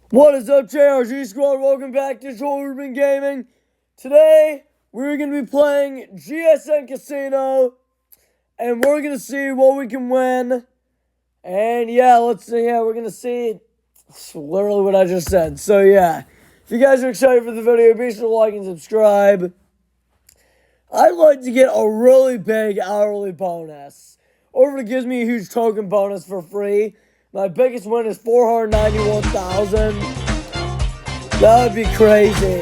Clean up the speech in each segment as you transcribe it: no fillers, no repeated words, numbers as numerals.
What is up, JRG Squad? Welcome back to Joel Rubin Gaming. Today, we're going to be playing GSN Casino, and we're going to see what we can win. And yeah, let's see. Yeah, we're going to see. It's literally what I just said. So yeah, if you guys are excited for the video, be sure to like and subscribe. I'd like to get a really big hourly bonus, or if it gives me a huge token bonus for free. My biggest win is 491,000. That would be crazy.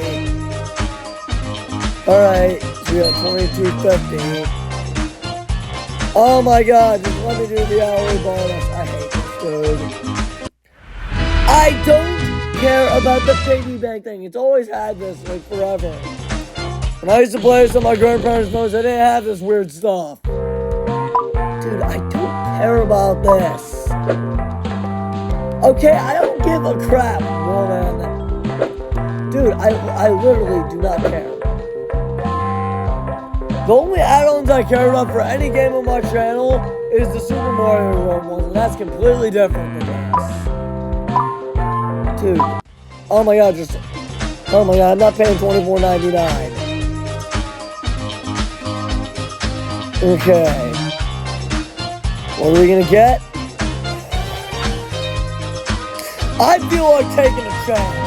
Alright, so we got 2250. Oh my god, just let me do the hourly bonus. I hate this, dude. I don't care about the piggy bank thing. It's always had this, like, forever. When I used to play this on my grandparents' phones, I didn't have this weird stuff. Dude, I don't care about this. Okay, I don't give a crap, woman. Dude, I literally do not care. The only add-ons I care about for any game on my channel is the Super Mario World ones, and that's completely different than this. Dude. Oh my god, oh my god, I'm not paying $24.99. Okay. What are we gonna get? I feel like taking a chance.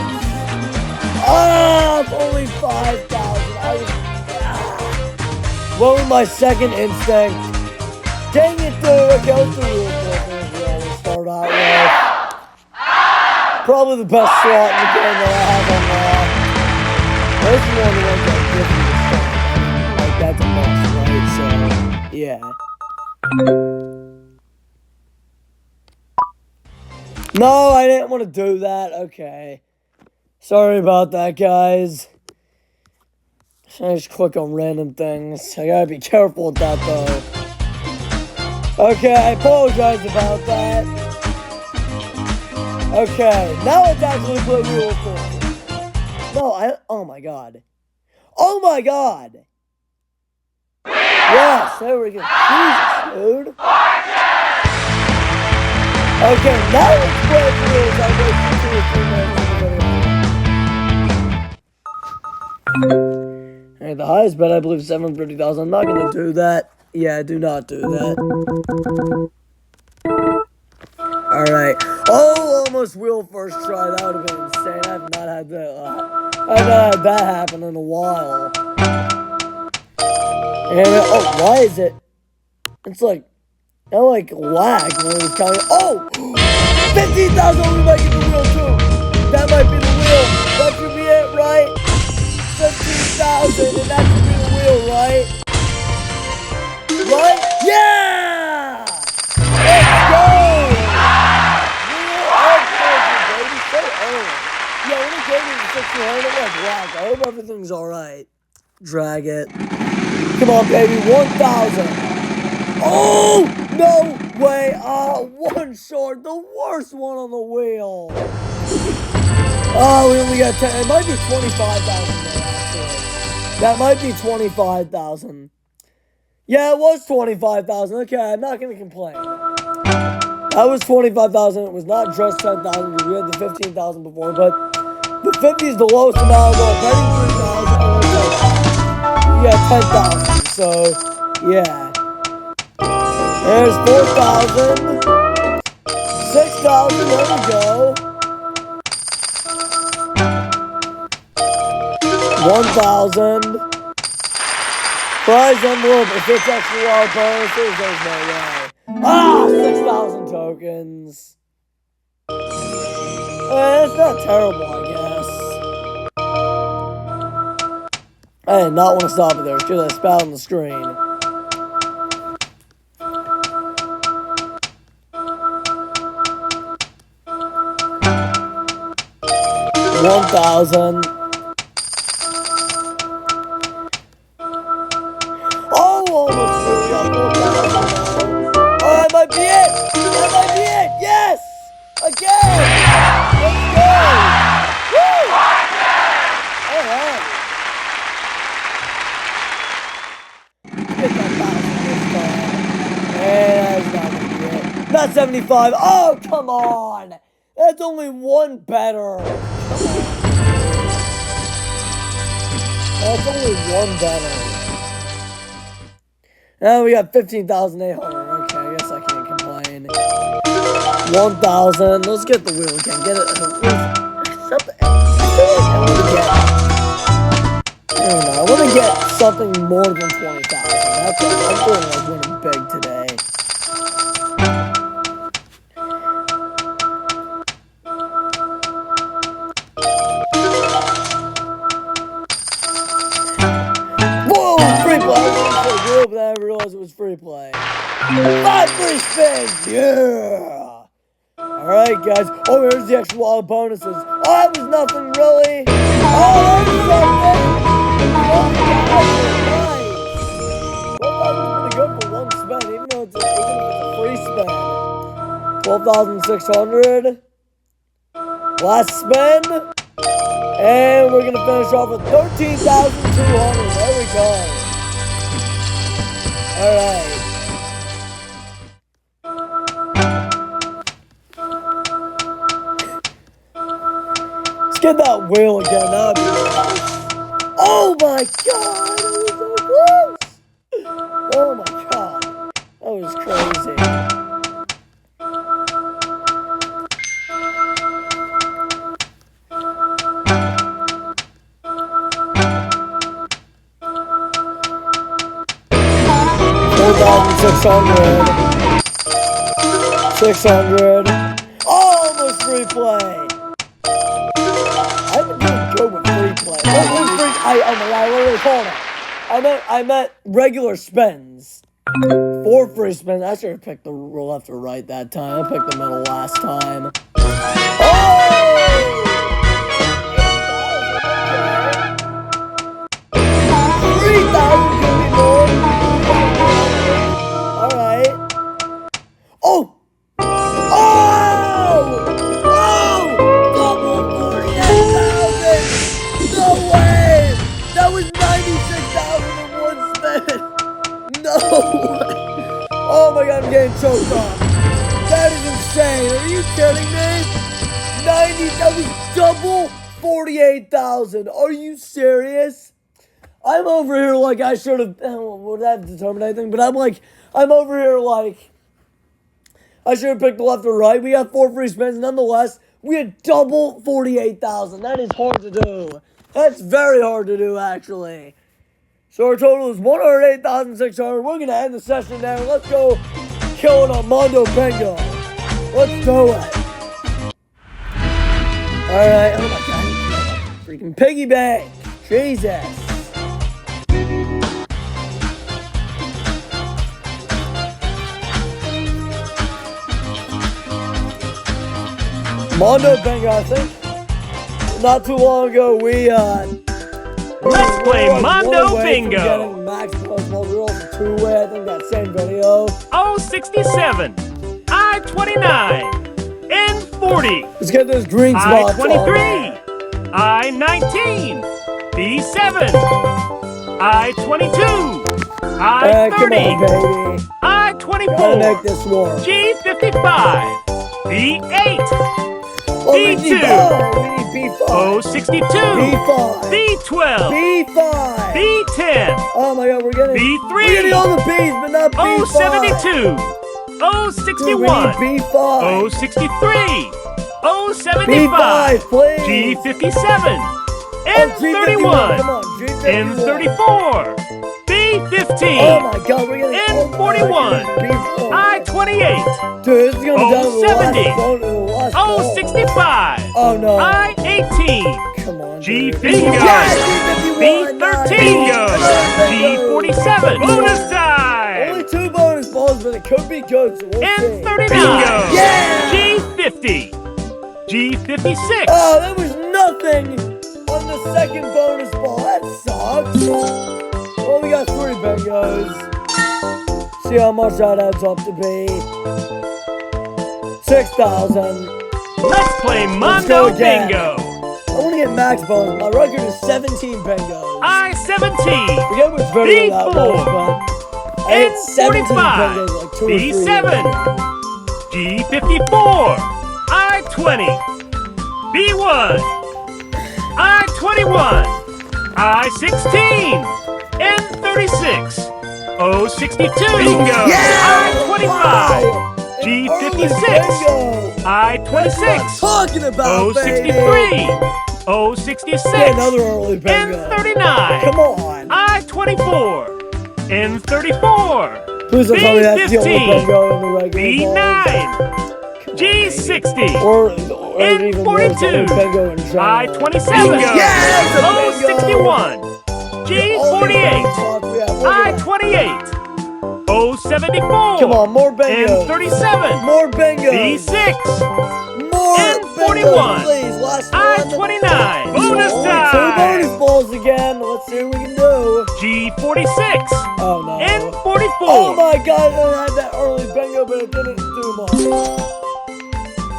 It's only 5,000. What was my second instinct? Dang it, dude. Okay, let's do real quick. We'll start out with probably the best slot in the game that I have on this is one of the ones that gives me the start. Like, that's a must, right? So, yeah. No, I didn't want to do that. Okay. Sorry about that, guys. I just click on random things. I gotta be careful with that, though. Okay, I apologize about that. Okay, now it's actually play Wheel of Fortune. No, oh my god. Oh my god! Yes, there we go. Jesus, dude. Okay, now let's play Wheels. I wasted 2 or 3 minutes in the video. Alright, the highest bet I believe is 750,000. I'm not gonna do that. Yeah, do not do that. Alright. Oh, almost wheel first try. That would have been insane. I've not had that. I've not had that happen in a while. And oh, why is it? It's like, I like lag when it was counting. Oh, 15,000. We might get the wheel too. That might be the wheel. That should be it, right? 15,000, and that should be the wheel, right? Right? Yeah! Let's go! Wheel of Fortune, baby. So early. Yeah, when it gave me the 1600, it was lag. I hope everything's alright. Drag it. Come on, baby. 1,000. Oh! No way. One short. The worst one on the wheel. Oh, we only got 10. It might be 25,000. That might be 25,000. Yeah, it was 25,000. Okay, I'm not going to complain. That was 25,000. It was not just 10,000 because we had the 15,000 before, but the 50 is the lowest amount of all. Betting 3,000. Yeah, 10,000. So, yeah. There's 4,000. 6,000. There we go. 1,000. Prize envelope. If it's extra wild bonuses, there's no way. 6,000 tokens. It's not terrible, I guess. I did not want to stop it there because I spat on the screen. 1,000. Oh, almost really got 4,000. Oh, that might be it. That might be it. Yes! Again! Let's go! Woo! Alright. Get that 1,000 this time. And that's not going to be it. Not 75. Oh, come on! That's only one better. That's only one better. Now we got 15,800. Okay, I guess I can't complain. 1,000. Let's get the wheel again. Get it. Something. I want to get something more than 20,000. That's it. I'm feeling like winning big today. Whoa, free play. But I realized it was free play. 5 free spins. Yeah. All right, guys. Oh, here's the extra wall of bonuses. Oh, that was nothing really. Oh, that was something. Pretty good for one spin, even if it's a free spin. 12,600. Last spin. And we're going to finish off with 13,200. There we go. Alright. Let's get that wheel again. That'd be nice. Oh my god! That was so close! Oh my god. That was crazy. $600. Almost free play. I've been doing good with free play. Oh my god, what do they call it? I meant regular spins. 4 free spins. I should have picked the left or right that time. I picked the middle last time. Oh! 3,000 could be more. Alright. Oh! Oh! Oh! Double 48,000! No way! That was 96,000 in one spin! No way! Oh my god, I'm getting choked off. That is insane. Are you kidding me? That was double 48,000. Are you serious? I'm over here like I should have. Would that have determined anything? But I'm over here like I should have picked the left or right. We got 4 free spins. Nonetheless, we had double 48,000. That is hard to do. That's very hard to do, actually. So our total is 108,600. We're going to end the session there. Let's go kill an Armando Bingo. Let's do it. Alright. Oh my god. Freaking piggy bank. Jesus. Armando Bingo, I think. Not too long ago, let's play Mondo Bingo. Max plus multi-roll for 2-way. I think that same video. O67, I29, N40. Let's get those green spots. I23, I19, B7, I22, I30, I24, gotta make this work. G55, B8, B2, O62, B12, B5, B10, oh my god, we're getting B3, all the B's, but not B5. O72, O61, B5, O63, O75, B5, please. G57, N31, N34, B15, oh my god, we're getting N41, I28, dude, this is gonna be down to the last O65, oh no, I18, come on, G-Bingo, B13, G47, bonus time! Only 2 bonus balls, but it could be good, so we'll see. N39, yeah! G50, G56, oh, that was nothing on the second bonus ball. That sucks. Well, we got 3 bingos. See how much that adds up to be. 6,000. Let's play Mondo Bingo. I want to get max bonus. My record is 17 bingos. I-17, Forget which video that was, B4, but I hit 17 N45, bingos like 2 or 3 B7, G54, I-20, B1, I-21, I-16, N36, O62, bingo! I-25, G56, I-26, Talking about, O63, O66, another early bingo. N39, Come on. I-24, N34, Please don't tell me that's the only B15, bingo in the regular balls. B9, G60, Or even more, it's only N42, bingo in general. I-27, Yes, a bingo! O61, G48, I-28, O74, Come on, more bingo. N37, More bingo. B6, More N41, bingo, please. Last one. I-29, bonus Only two time, bonus balls again. Let's see what we can do. G46, Oh no. N44, Oh my god, I had that early bingo, but it didn't do much.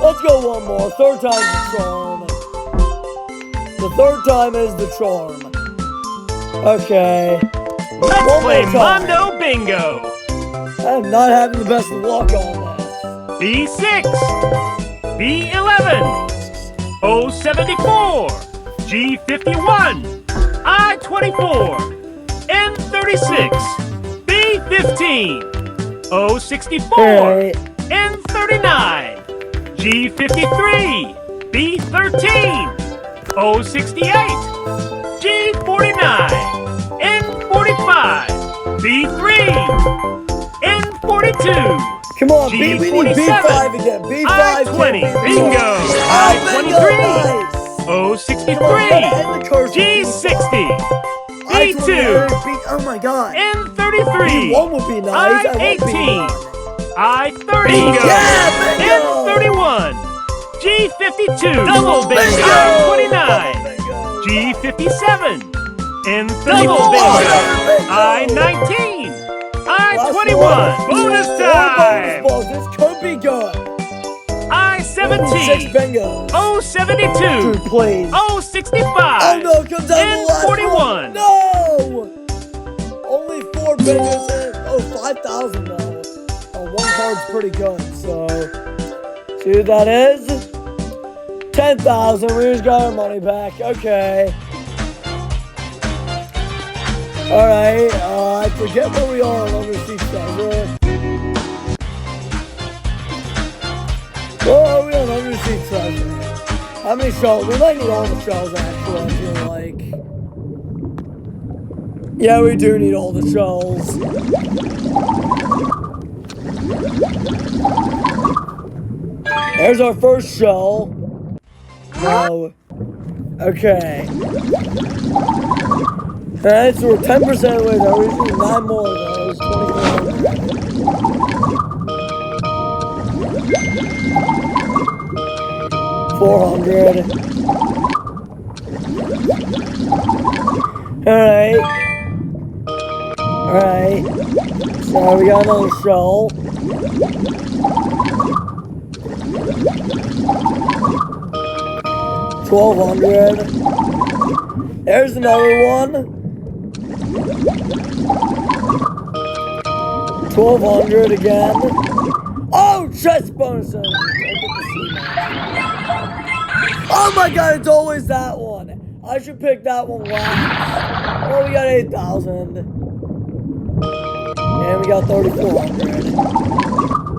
Let's go one more. Third time's the charm. The third time is the charm. Okay. let's One play more time. Mondo Bingo. I'm not having the best of luck on this. B6, B11, O74, G51, I24, N36, B15, O64, Alright. N39, G53, B13, O68, G49, N45, B3, N42, Come on, we need G47, B5 again. B5 I20, bingo, bingo, I23, nice. O63, And the curse G60, I20, B2, oh my god. N33, B1 would be nice. I want I18, B1. I30, Yeah, bingo. N31, G52, double bingo, Bingo. I29, Bingo. G57, N34, Double bingo. I19, Last I21, one. bonus Four time, bonus balls. This could be good. I17, 6 bingos. O72, Dude, please. O65, Oh no, it comes down to the last N41. one. No! Only 4 bingos in. Oh, 5,000 though. Oh, one card's pretty good, so. See what that is? 10,000. We just got our money back. Okay. Alright, I forget where we are on Undersea Treasure. Where are we on Undersea Treasure? How many shells? We might need all the shells, actually, I feel like. Yeah, we do need all the shells. There's our first shell. No. Okay. Alright, so we're 10% away there. We just need 9 more of those. 2,400. 400. Alright. Alright. So we got another shell. $1,200. There's another one. 1,200 again. Oh, chest bonuses. Oh my god, it's always that one. I should pick that one last. Oh, we got 8,000. And we got 3,400.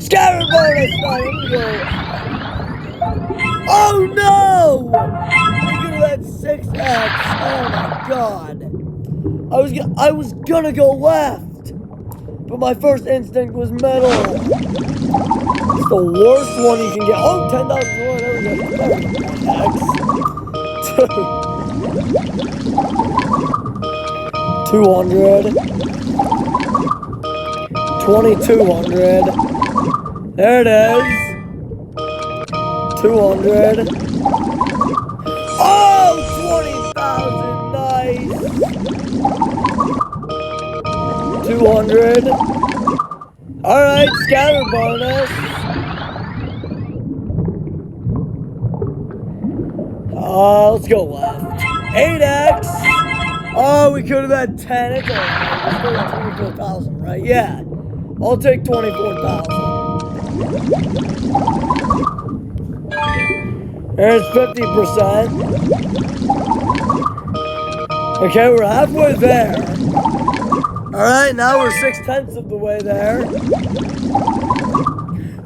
Scatter bonus! Oh no! We're gonna let 6x. Oh my god. I was gonna go left, but my first instinct was metal. It's the worst one you can get. Oh, 10,000. There we go. X. 200. 2,200. There it is. 200. Oh, 20,000. Nice. 200. Alright, scatter bonus. Let's go left. 8x. Oh, we could have had 10. It's all right. We still got 24,000, right? Yeah. I'll take 24,000. There's 50%. Okay, we're halfway there. Alright, now we're 6/10 of the way there.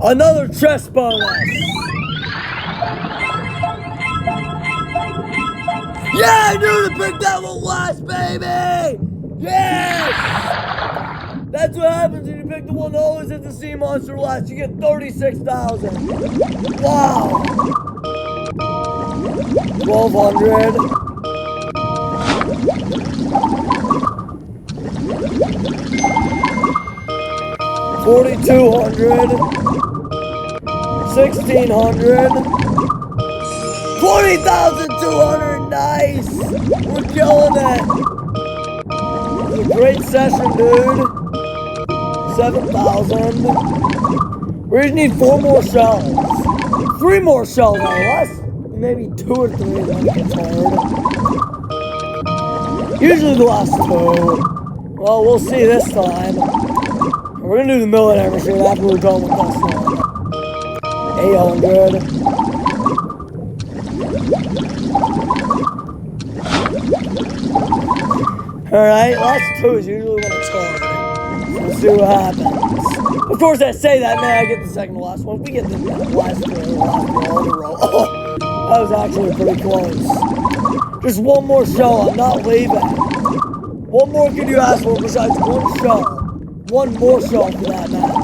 Another chest bonus. Yeah, I knew to pick that one last, baby! Yes! That's what happens when you pick the one that always hits the sea monster last. You get 36,000. Wow! 1,200. 4,200. 1,600. 20,200. Nice! We're killing it. It was a great session, dude. 7,000. We just need 4 more shells. 3 more shells now. Last maybe 2 or 3 is when it gets hard. Usually the last 2. Well, we'll see this time. We're gonna do the millionaire machine after we're done with this one. 800. Alright, last 2 is usually when it's hard. We'll see what happens. Of course, I say that, man, I get the second to last one. If we get the last 2 in a row. Oh, that was actually pretty close. Just 1 more shell, I'm not leaving. What more could you ask for besides 1 shell? 1 more shell for that matter.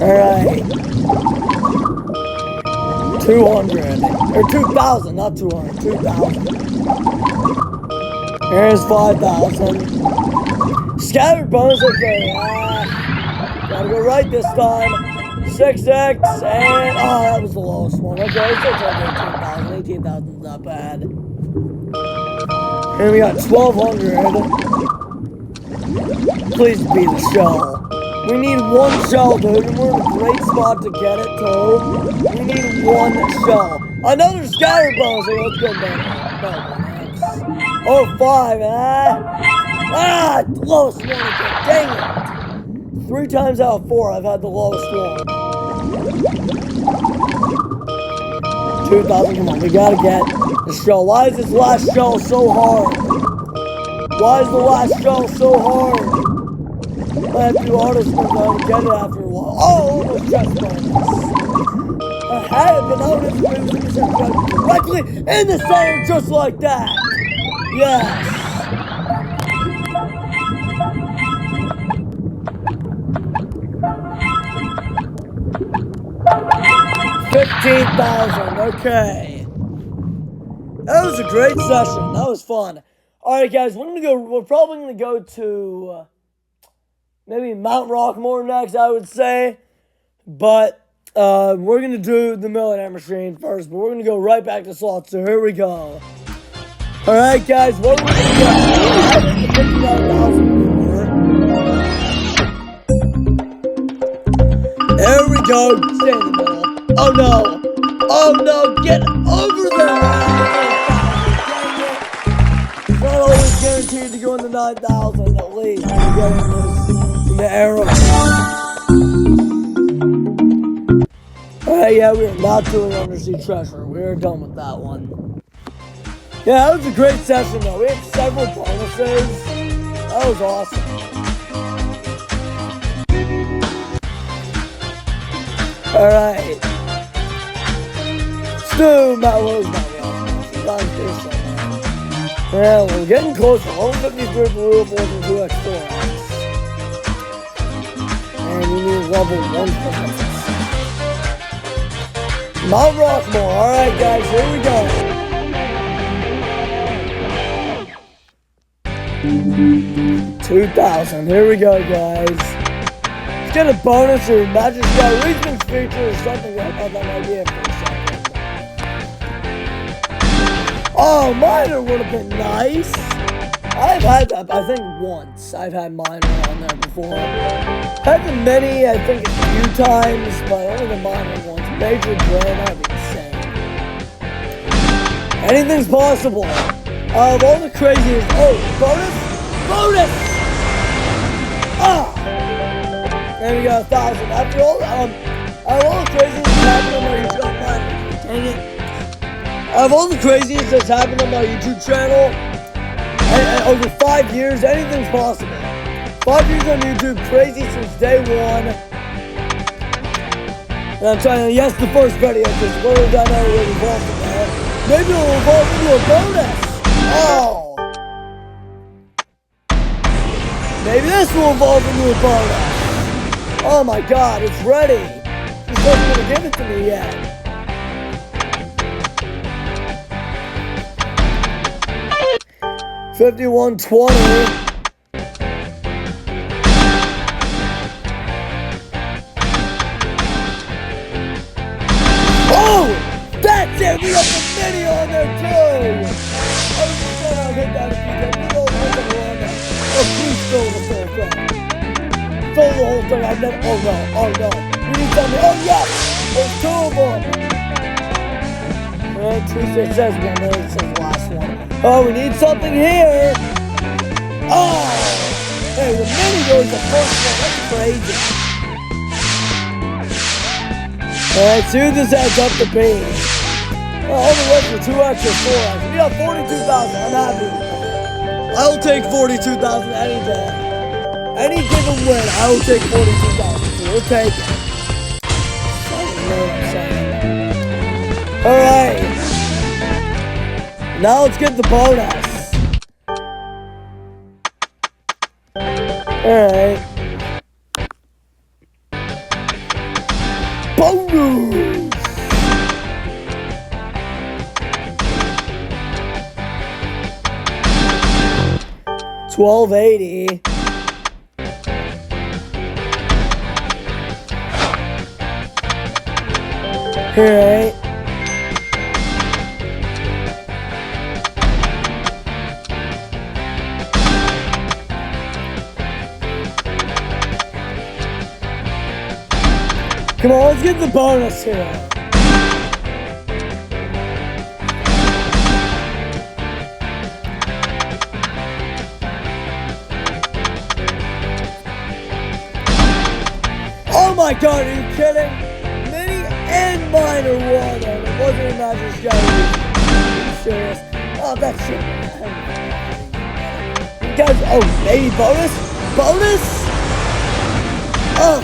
Alright. 200. Or 2,000, not 200. 2,000. Here's 5,000. Scattered bonus, okay. Gotta go right this time. 6x, and oh, that was the lowest one. Okay, it's still 18,000. 18,000 is not bad. And we got 1,200. Please be the shell. We need 1 shell, dude, and we're in a great spot to get it, too. We need 1 shell. Another scattered bonus. Okay, let's go better. Oh, 5, lowest one again. Dang it. 3 times out of 4, I've had the lowest one. 2,000, come on, we gotta get the shell. Why is this last shell so hard? Why is the last shell so hard? I have to do artist ones, I would get it after a while. Oh, almost chest bonus. I had it, but now it is directly in the center, just like that. Yes. 15,000. Okay. That was a great session. That was fun. All right, guys. We're probably gonna go to maybe Mount Rockmore next, I would say. But we're gonna do the millionaire machine first. But we're gonna go right back to slots. So here we go. All right, guys. What are we gonna do? I hit the 59,000 before. There we go. Stay in the middle. Oh no! Oh no! Get over there! It's not always guaranteed to go in the 9,000 at least. You're getting this in the arrow. Alright, yeah, we are not doing Undersea Treasure. We are done with that one. Yeah, that was a great session though. We had several bonuses. That was awesome. Alright. Still, Mount Rose, Mount Rose. Yeah, we're getting closer. 153 blue, more than 2x4. And we need level 1 for this. Mount Rockmore. Alright, guys, here we go. $2,000. Here we go, guys. Let's get a bonus or Magic Sky Region's feature or something like that. That might be it for a second. Oh, minor would have been nice. I've had that, I think, once. I've had minor on there before. Had the many, I think, a few times, but only the minor ones. Major grand, that'd be insane. Anything's possible. Of all the craziest. Oh, bonus? Bonus! Ah! There we go, 1,000. After all, the craziest that's happened on my YouTube channel. Dang it. Out of all the craziest that's happened on my YouTube channel, and over 5 years, anything's possible. 5 years on YouTube, crazy since day one. And I'm trying to, yes, the first video, because what was I know it evolved from that? Maybe it'll evolve into a bonus. Oh. Maybe this will evolve into a bonus. Oh my God, it's ready. Just wasn't gonna give it to me yet. $51.20. Oh! That's it! We got the mini on there too! I was just trying to hit that a few times. We don't hit the on there. Oh, please throw the whole thing. Throw the whole thing. I've never. Oh no. Oh no. We need something. Oh yes! There's 2 of them! Alright, 2 6 says 1. It says the last one. Oh, we need something here! Oh! Hey, the mini goes the first one. That's crazy. Alright, soon this adds up to be. Well, all the rest are 2 extra, 4 extra. We got 42,000. I'm happy with that. I'll take 42,000 any day. Any given win, I will take 42,000. So we'll take it. Alright. Now let's get the bonus. Alright. Bonus! $12.80. Alright. Come on, let's get the bonus here. Oh my God, are you kidding? Mini and minor one, and it wasn't a magic strategy. Are you serious? Oh, that shit. You guys, oh, maybe bonus? Bonus? Oh.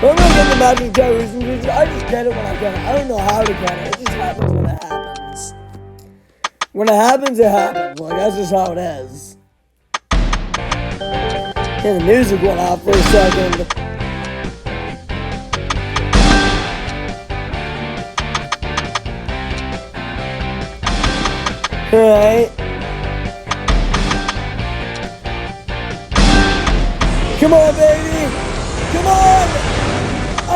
When I get the magic generation, I just get it when I get it. I don't know how to get it. It just happens when it happens. When it happens, it happens. Like, that's just how it is. And the music went out for a second. Alright. Come on, baby! Come on!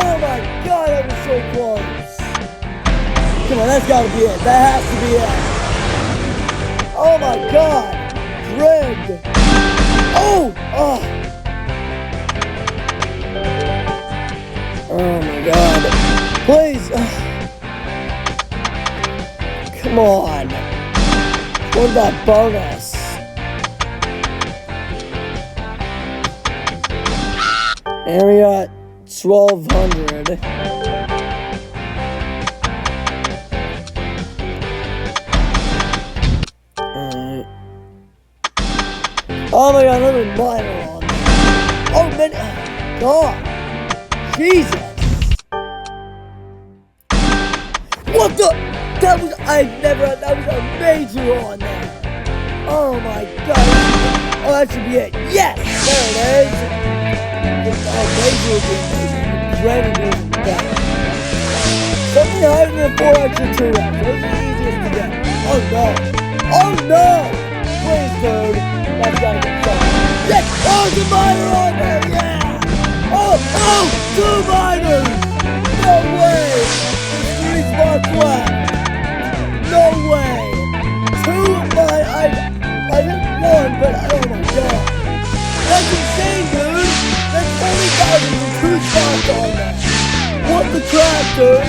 Oh my God, that was so close. Come on, that's gotta be it. That has to be it. Oh my God. Greg. Oh! Oh! Oh my God. Please. Come on. What's that bonus? And we got 1,200. Alright. Oh my God, another minor on there. Oh man, God. Jesus. What the? That was, that was a major on there. Oh my God. Oh, that should be it. Yes, there it is. Oh, major would be amazing. Great would be better. Something higher than 4 extra 2 X. Those are the easiest to get. Oh no. Oh no! Please, dude. That's gotta be something. Yes! Oh, the minor on there! Yeah! Oh! Oh! 2 minors! No way! There's 3 spots left. No way! 2 of my... I didn't 1, but oh my God. That's insane, dude! That's 40,000 with 2 spots on there! What the crap, dude?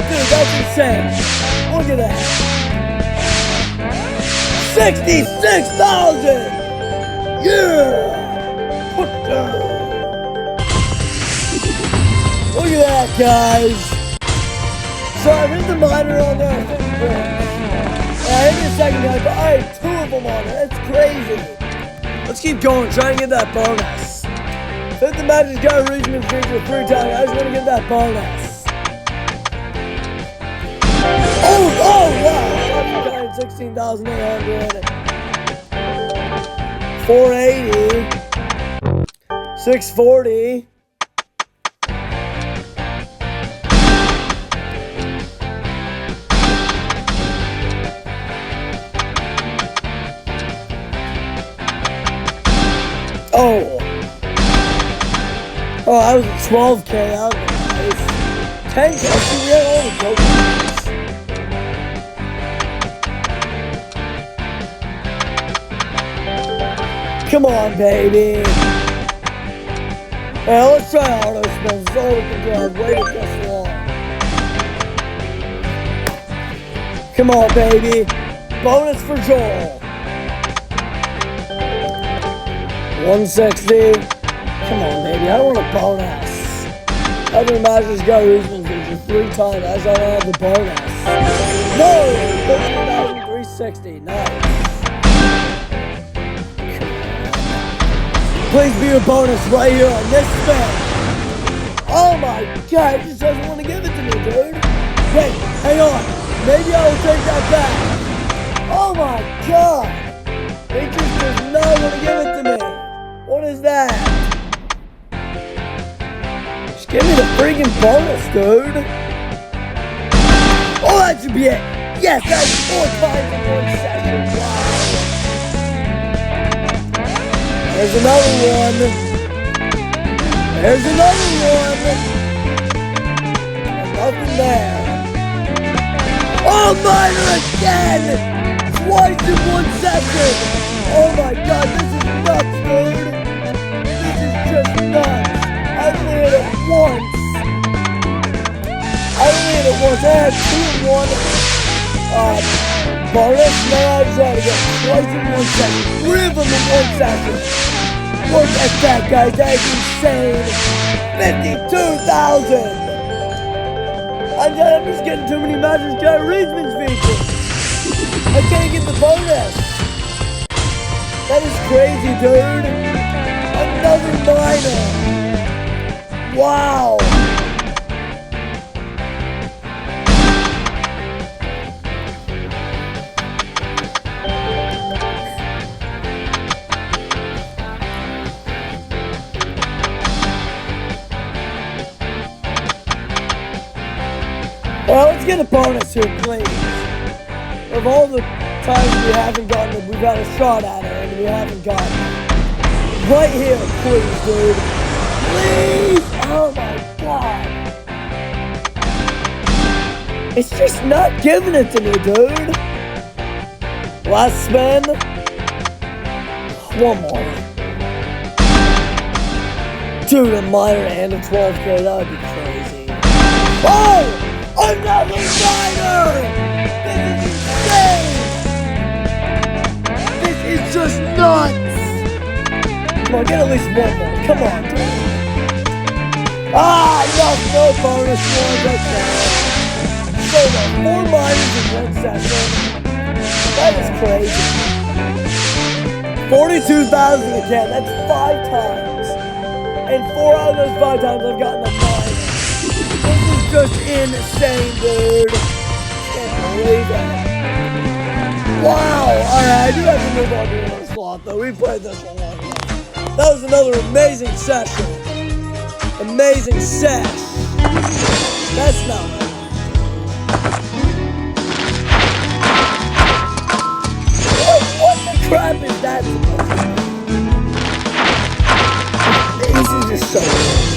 Dude, That's insane. Look at that. 66,000. Yeah. Put down. Look at that, guys. So I hit the monitor on there. And I hit the second guy, but I had 2 of them on it. That's crazy. Let's keep going, trying to get that bonus. Hit the Magic Guy Regional feature 3 times. I just want to get that bonus. Oh, wow. 16,800. 480. 640. Oh, I was at 12K. That was nice. 10K. See, we had all the tokens. Come on, baby. Well, let's try auto spins. That's all we can do. I've waited this long. Come on, baby. Bonus for Joel. 160. Come on, baby. I want a bonus. Other Magic Guy Regional feature 3 times. I don't have the bonus. No! 13,360. Nice. Please be a bonus right here on this spin. Oh my god, he just doesn't want to give it to me, dude. Wait, hang on. Maybe I will take that back. Oh my god. He just does not want to give it to me. What is that? Just give me the freaking bonus, dude. Oh, that should be it. Yes, that's 4 times in 1 session. Wow. There's another one. There's another one. There's nothing there. Oh, minor again! Twice in 1 session! Oh my god, this is nuts, dude! This is just nuts! I only hit it once! I had 2 in 1 bonus. Now I just had to get twice in 1 session. 3 of them in 1 session! Look at that, guys. That is insane. 52,000. I'm just getting too many Magic Guy Regional features. I can't get the bonus. That is crazy, dude. Another minor. Wow. Well, let's get a bonus here, please. Of all the times we haven't gotten it, we've had a shot at it, and we haven't gotten it. Right here, please, dude. Please! Oh my god. It's just not giving it to me, dude. Last spin. One more. Dude, a minor and a 12K, that would be crazy. Oh! Another minor! This is insane! This is just nuts! Come on, get at least one more. Come on, dude. Ah, no bonus ones. Okay. So the 4 minors in 1 session. That is crazy. 42,000 again. That's 5 times. And 4 out of those 5 times I've gotten a minor. Just insane, dude. Can't believe it. Wow. Alright, I do have to move on to another slot, though. We played this one long enough. That was another amazing session. Amazing sesh. That's not bad. What the crap is that supposed to be? This is just so weird.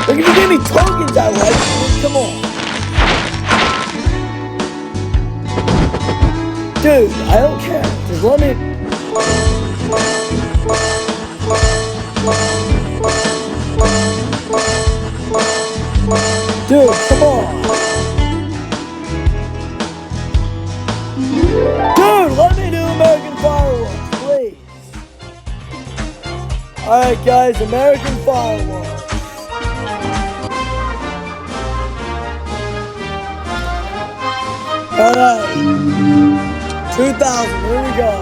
Look, if you give me tokens, I like. Come on. Dude, I don't care. Just let me... Come on. Dude, let me do American Fireworks, please. Alright guys, American Fireworks. Alright. 2,000, here we go.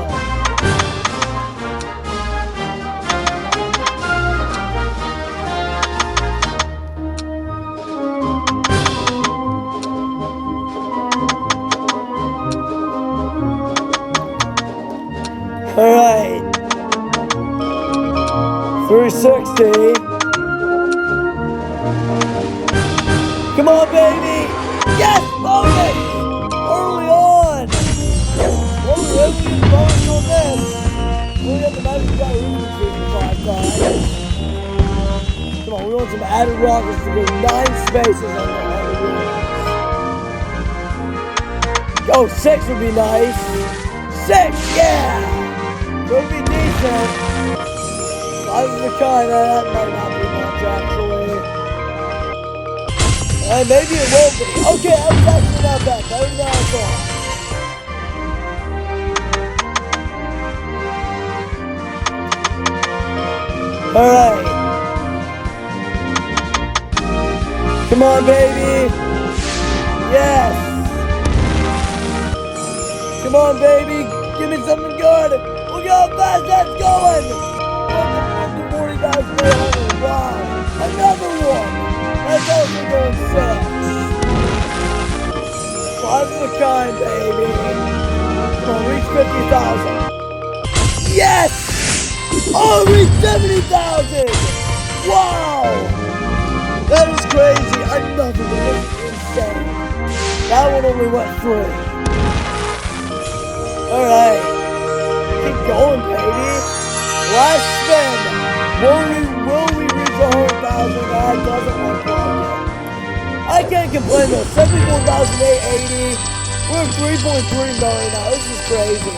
Alright. 360. Come on, baby. Yes, bonus. Early on. Well, we have to get bonus on this. We got the magic guy who's 55 times. Come on, we want some added rockets to get 9 spaces on the wheels. Oh, 6 would be nice. 6, yeah. Would be decent. Five of a kind, that might not be much actually. And maybe it won't be. Okay, that was actually not bad. That was not at all. Alright. Come on, baby. Yes. Come on, baby. Give me something good. Look how fast that's going. 40,400. Wow. Another one. That's also going 6. 5 of a kind, baby. Come on, reach 50,000. Yes! Oh, reach 70,000! Wow! That is crazy. Another one. That's insane. That one only went 3. Alright. Keep going, baby. Last spin. Will we reach 100,000? That doesn't look like it. I can't complain though. 74,880. We're at 3.3 million now. This is crazy.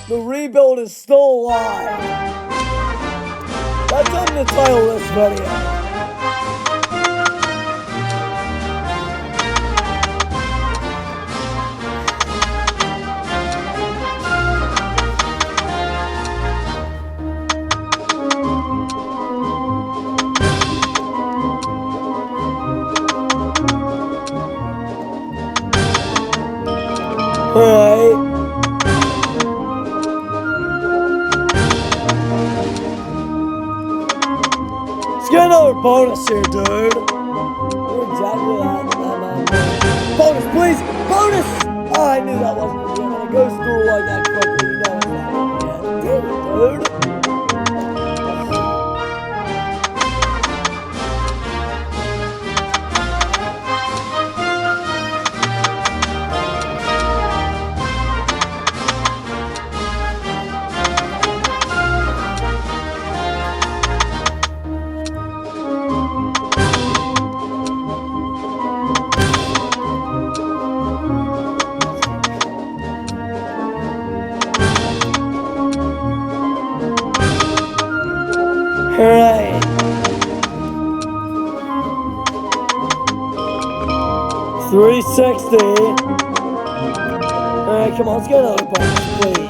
The rebuild is still alive. That's something to title this video. Alright. Let's get another bonus here, dude. We're exactly that. Bonus, please! Bonus! Oh, I knew that wasn't good. When it goes through like that quickly, you know it's not gonna get. Damn it, dude. Alright. 360. Alright, come on, let's get another bonus, please.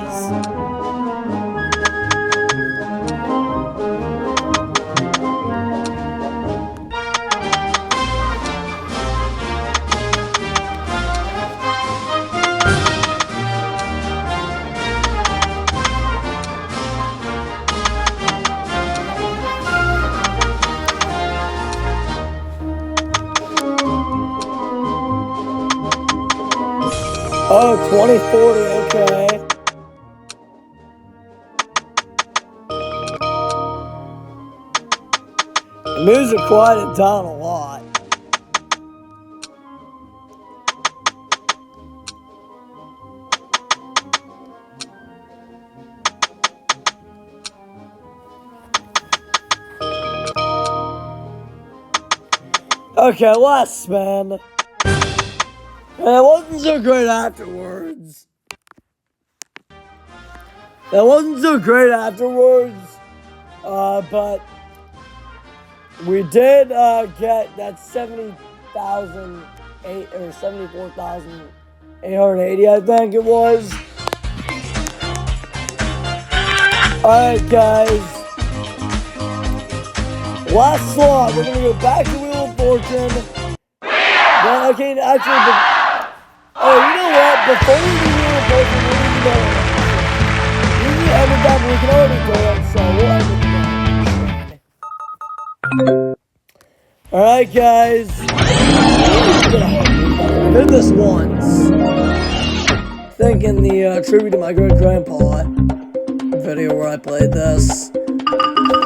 Oh, 2040, okay. The music quieted down a lot. Okay, last spin. And it wasn't so great afterwards. But we did get that 78,008 or 74,880, I think it was. Alright, guys. Last slot. We're gonna go back to Wheel of Fortune. Then I can actually. Oh, you know what? Before we do Wheel of Fortune, we need to go. Usually every time we can already do it, so we'll end it. Alright, guys. I did this once. I think in the tribute to my great grandpa video where I played this.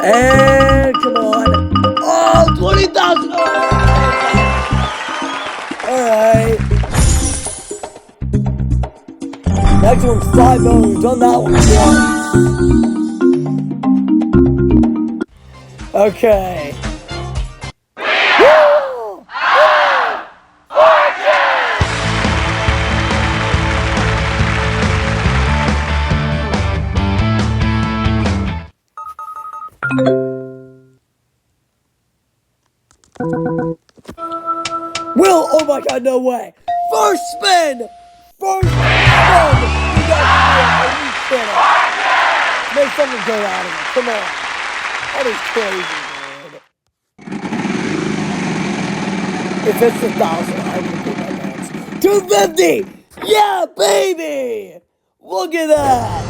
And come on. Oh, 20,000. Alright. Next one's 5 million. We've done that one once. Okay. Will, oh my god, no way. First spin! First spin! You got to be a kidding. Make something good out of it. Come on. That is crazy, dude. If it's 1,000, I'm gonna do my best. 250! Yeah, baby! Look at that!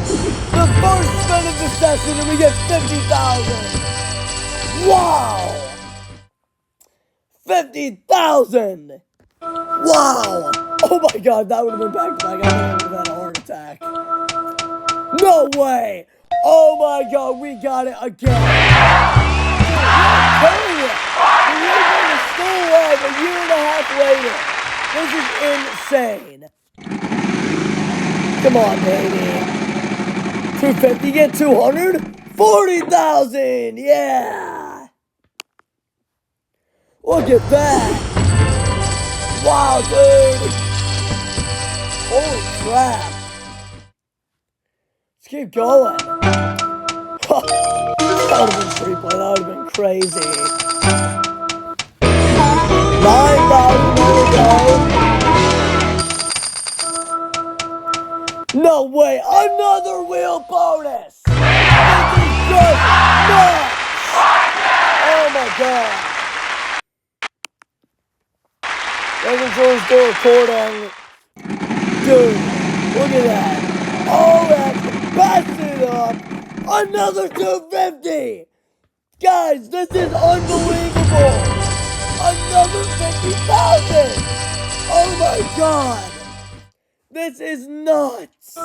The first spin of the session and we get 50,000! Wow! 50,000! Wow! Oh my god, that would have been back to back. I would have had a heart attack. No way! Oh my god, we got it again! I'm telling you, the Unicorn is still alive a year and a half later. This is insane. Come on, baby. 250, get 200? 40,000! Yeah! Look at that! Wow, dude! Holy crap! Let's keep going. That would have been free play. That would have been crazy. 9,000, there we go. No way! Another wheel bonus! This is just nuts! Oh my god! Making sure we're still recording. Dude, look at that. All that capacity up. Another 250. Guys, this is unbelievable. Another 50,000. Oh my god. This is nuts.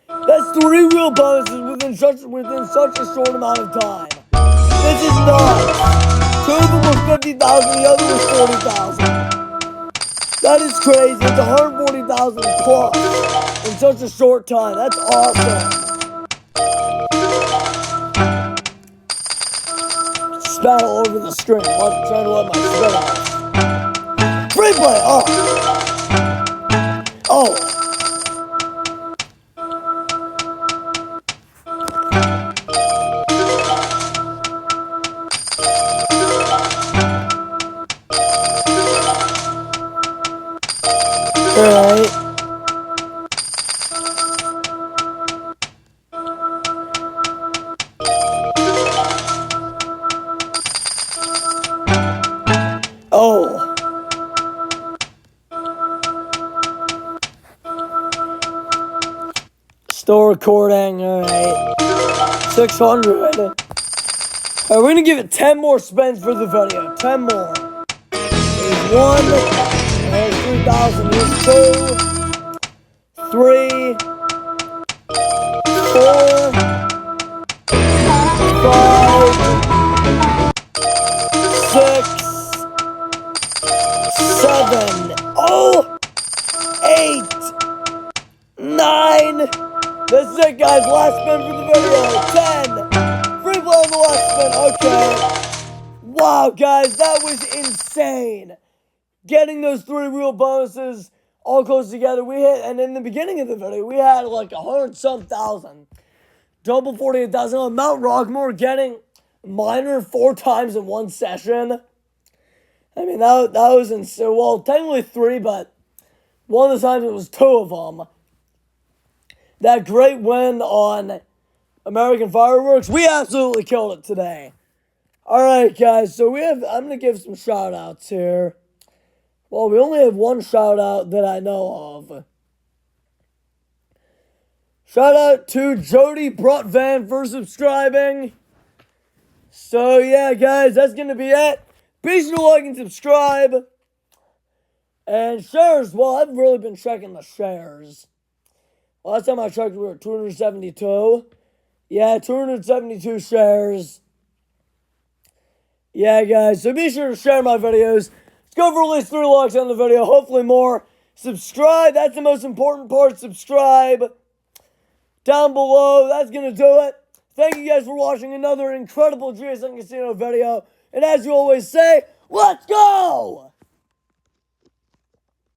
That's 3 wheel bonuses within such a short amount of time. This is nuts. 2 of them were 50,000, the other was 40,000. That is crazy. It's 140,000 plus in such a short time. That's awesome. Spat all over the screen. I'm trying to let my spit out. Free play. Oh. Oh. Alright. Oh. Still recording, alright. 600. Alright, we're gonna give it 10 more spins for the video. 10 more. There's 1. There's 3,000. Here's 2, 3, 4, 5, 6, 7, 8, 9. This is it, guys. Last spin for the video. 10. Free play on the last spin. Okay. Wow, guys, that was insane. Getting those 3 real bonuses all close together, we hit, and in the beginning of the video, we had like 100-some thousand. Double 48,000 on Mount Rockmore, getting minor 4 times in one session. I mean, that was insane. Well, technically 3, but one of the times it was 2 of them. That great win on American Fireworks. We absolutely killed it today. All right, guys. So I'm going to give some shout-outs here. Well, we only have one shout-out that I know of. Shout-out to Jody Brutvan for subscribing. So, yeah, guys, that's going to be it. Be sure to like and subscribe. And shares, well, I've really been checking the shares. Last time I checked, we were at 272. Yeah, 272 shares. Yeah, guys, so be sure to share my videos. Let's go for at least 3 likes on the video, hopefully more. Subscribe, that's the most important part, subscribe. Down below, that's going to do it. Thank you guys for watching another incredible GSN Casino video. And as you always say, let's go!